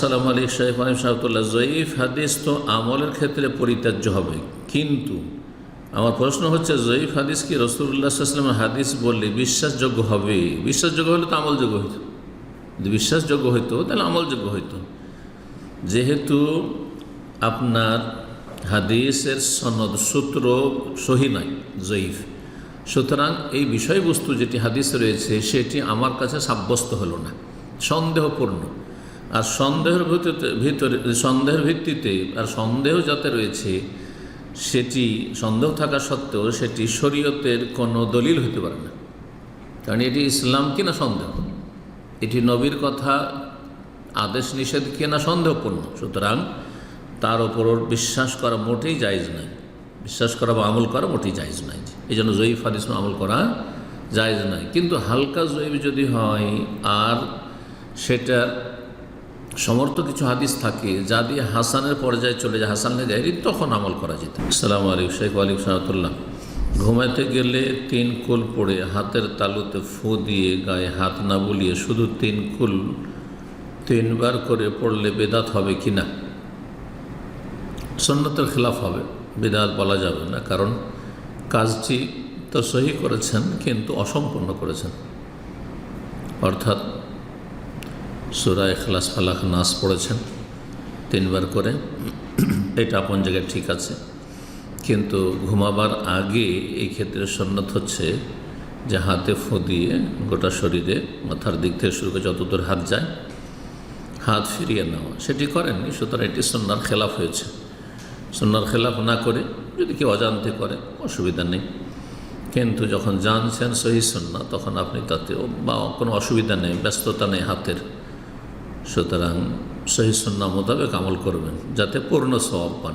আসসালামু আলাইকুম শাইখ সাহেবুল্লাহ। জয়ীফ হাদিস তো আমলের ক্ষেত্রে পরিত্যাজ্য হবে, কিন্তু আমার প্রশ্ন হচ্ছে জয়ীফ হাদিস কি রাসূলুল্লাহ সাল্লাল্লাহু আলাইহি ওয়াসাল্লামের হাদিস বললে বিশ্বাসযোগ্য হবে? বিশ্বাসযোগ্য হলে তো আমলযোগ্য হইতো। যদি বিশ্বাসযোগ্য হইতো তাহলে আমলযোগ্য হইতো। যেহেতু আপনার হাদিসের সনদ সূত্র সহি নাই, জয়ীফ, সুতরাং এই বিষয়বস্তু যেটি হাদিসে রয়েছে সেটি আমার কাছে সাব্যস্ত হলো না, সন্দেহপূর্ণ। আর সন্দেহের ভিত্তিতে আর সন্দেহ যাতে রয়েছে সেটি সন্দেহ থাকা সত্ত্বেও সেটি শরীয়তের কোনো দলিল হতে পারে না, কারণ এটি ইসলাম কিনা সন্দেহ, এটি নবীর কথা আদেশ নিষেধ কিনা সন্দেহপূর্ণ। সুতরাং তার ওপর বিশ্বাস করা মোটেই জায়েজ নাই, বিশ্বাস করা বা আমল করা মোটেই জায়েজ নাই। এই জন্য জয়ীফ হাদিস আমল করা জায়েজ নাই। কিন্তু হালকা জয়ীফ যদি হয় আর সেটার সমর্থ কিছু হাদিস থাকে যা দিয়ে হাসানের পর্যায়ে চলে যায়, হাসানের গায়রি, তখন আমল করা যেত। আসসালামু আলাইকুম শাইখ ওয়ালাইকুম সালাতুল্লাহ। ঘুমাইতে গেলে 3 কুল পড়ে হাতের তালুতে ফু দিয়ে গায়ে হাত না বুলিয়ে শুধু 3 কুল 3 বার করে পড়লে বেদাত হবে কি না? সুন্নতের খেলাফ হবে, বেদাত বলা যাবে না, কারণ কাজটি তো সহি করেছেন কিন্তু অসম্পূর্ণ করেছেন। অর্থাৎ সূরা ইখলাস, ফালাক, নাস পড়েছেন 3 বার করে, এটা আপন জায়গায় ঠিক আছে, কিন্তু ঘুমাবার আগে এই ক্ষেত্রে সুন্নত হচ্ছে যে হাতে ফু দিয়ে গোটা শরীরে মাথার দিক থেকে শুরু করে যতদূর হাত যায় হাত ফিরিয়ে নেওয়া, সেটি করেননি, সুতরাং এটি সুন্নাহর খেলাফ হয়েছে। সুন্নাহর খেলাফ না করে যদি কেউ অজান্তে করে অসুবিধা নেই, কিন্তু যখন জানছেন সহি সুন্নাহ তখন আপনি তাতে বা কোনো অসুবিধা নেই, ব্যস্ততা নেই হাতের, সুতরাং সহি সুন্নাহ মোতাবেক আমল করবেন যাতে পূর্ণ সওয়াব পান।